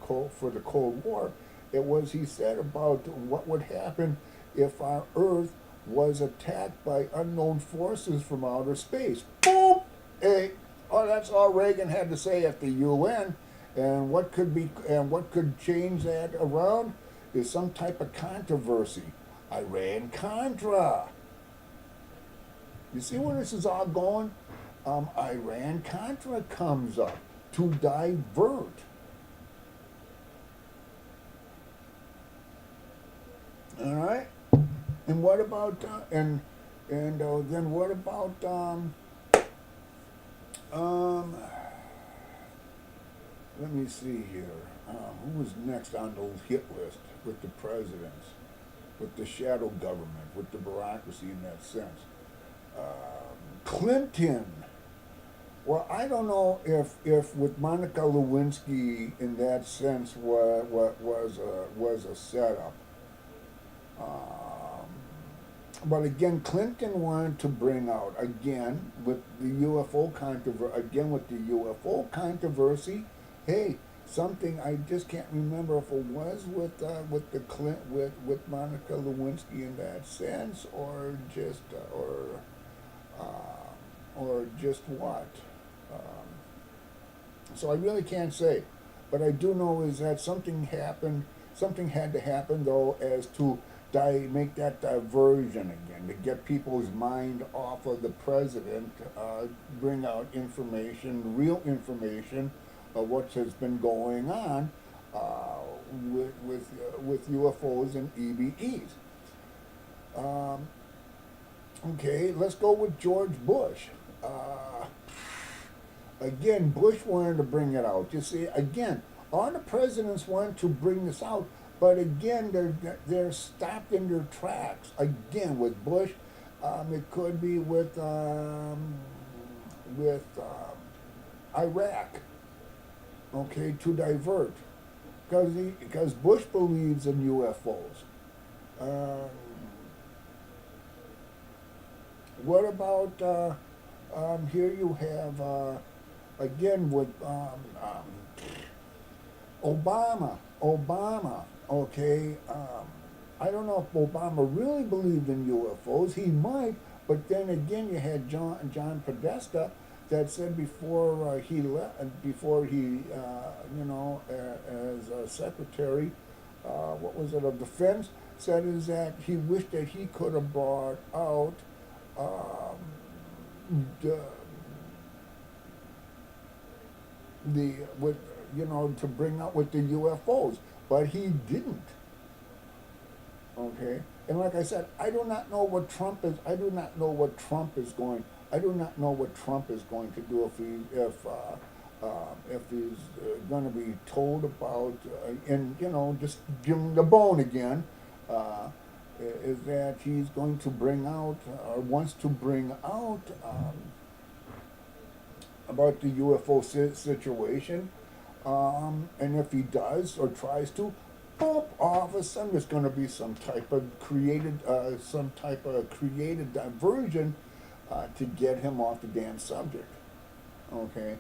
Speaker 1: the Cold War. It was, he said, about what would happen if our Earth was attacked by unknown forces from outer space. Boom! Hey, oh, that's all Reagan had to say at the UN. And what could change that around is some type of controversy. Iran Contra. You see where this is all going? Iran Contra comes up to divert. All right. And what about then what about um, let me see here. Who was next on the hit list with the presidents, with the shadow government, with the bureaucracy in that sense? Clinton. Well, I don't know if with Monica Lewinsky in that sense what was a setup. Um, but again, Clinton wanted to bring out again with the UFO controversy. Hey, something I just can't remember if it was with Monica Lewinsky in that sense, or just what. Um, so I really can't say, but I do know is that something happened. Something had to happen though, as to make that diversion again, to get people's mind off of the president, bring out information, real information of what has been going on with UFOs and EBEs. Um, okay, let's go with George Bush. Again, Bush wanted to bring it out. You see, again, all the presidents want to bring this out, but again, they're stopped in their tracks. Again, with Bush, it could be with Iraq. Okay, to divert, because Bush believes in UFOs. Um, what about here? You have again with Obama. Okay, I don't know if Obama really believed in UFOs. He might, but then again, you had John Podesta that said before he as a secretary, what was it, of defense, said is that he wished that he could have brought out the, with to bring out with the UFOs, but he didn't. Okay, and like I said, I do not know what Trump is. I do not know what Trump is going. I do not know what Trump is going to do if he's going to be told about and just give him the bone again. is that he's going to bring out, or wants to bring out, about the UFO situation. And if he does or tries to, boom, all of a sudden there's going to be some type of created diversion to get him off the damn subject. Okay.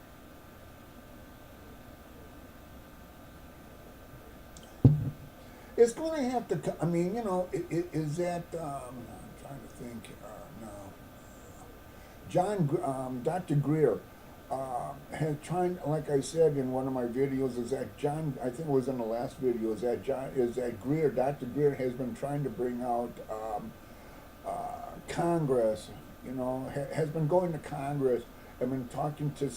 Speaker 1: It's going to have to. I mean, is that? I'm trying to think. No. Dr. Greer has trying, like I said in one of my videos, is that John, I think it was in the last video, is that Greer, Dr. Greer has been trying to bring out Congress, has been going to Congress and been talking to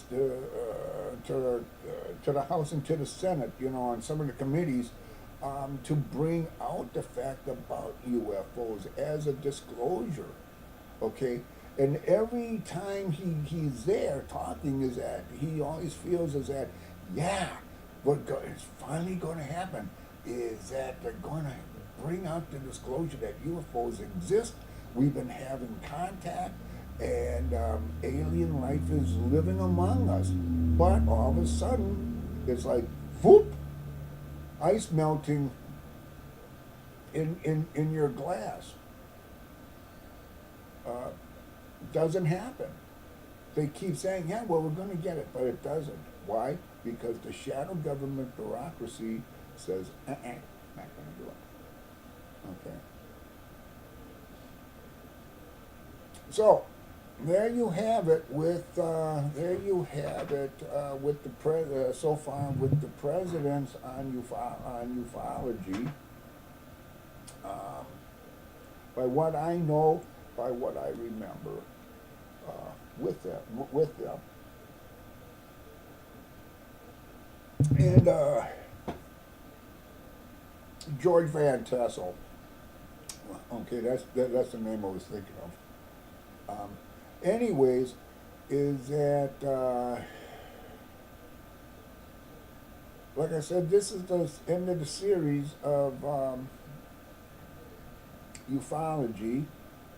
Speaker 1: the House and to the Senate, on some of the committees, to bring out the fact about UFOs as a disclosure, okay? And every time he's there talking, is that he always feels is that, yeah, it's finally going to happen, is that they're going to bring out the disclosure that UFOs exist, we've been having contact, and alien life is living among us. But all of a sudden, it's like, whoop, ice melting in your glass. Doesn't happen. They keep saying, yeah, well, we're going to get it, but it doesn't. Why? Because the shadow government bureaucracy says, not going to do it. Okay. So, there you have it with so far with the presidents on ufology. By what I know, by what I remember, with them, and George Van Tassel. Okay, that's the name I was thinking of. Anyways, is that like I said, this is the end of the series of ufology.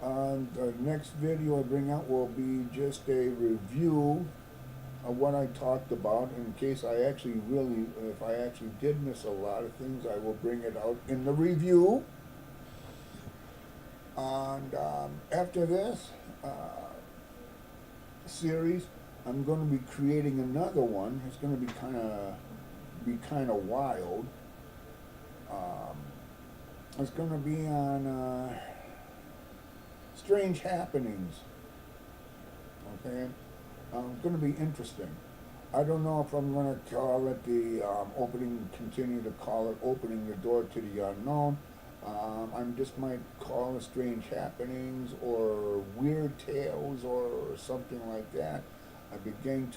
Speaker 1: The next video I bring out will be just a review of what I talked about. In case if I actually did miss a lot of things, I will bring it out in the review. And after this series, I'm going to be creating another one. It's going to be kind of wild. It's going to be on strange happenings. Okay, going to be interesting. I don't know if I'm going to call it the continue to call it opening the door to the unknown. I just might call it strange happenings or weird tales or something like that. I'm beginning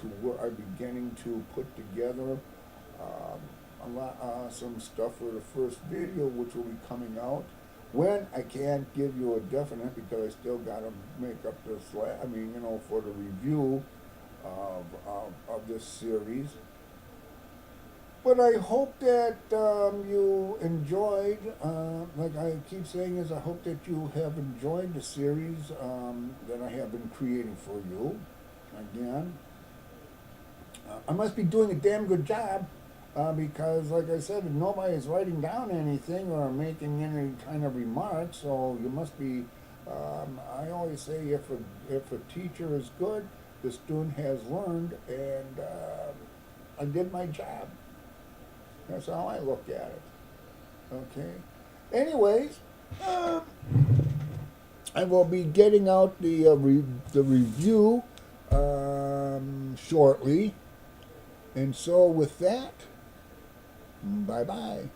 Speaker 1: to put together some stuff for the first video, which will be coming out. When I can't give you a definite because I still got to make up the for the review of this series. But I hope that you enjoyed, like I keep saying, I hope that you have enjoyed the series that I have been creating for you. Again, I must be doing a damn good job because, like I said, nobody's writing down anything or making any kind of remarks, so you must be, I always say if a teacher is good, the student has learned, and I did my job. That's how I look at it. Okay. Anyways, I will be getting out the review shortly. And so with that, bye-bye.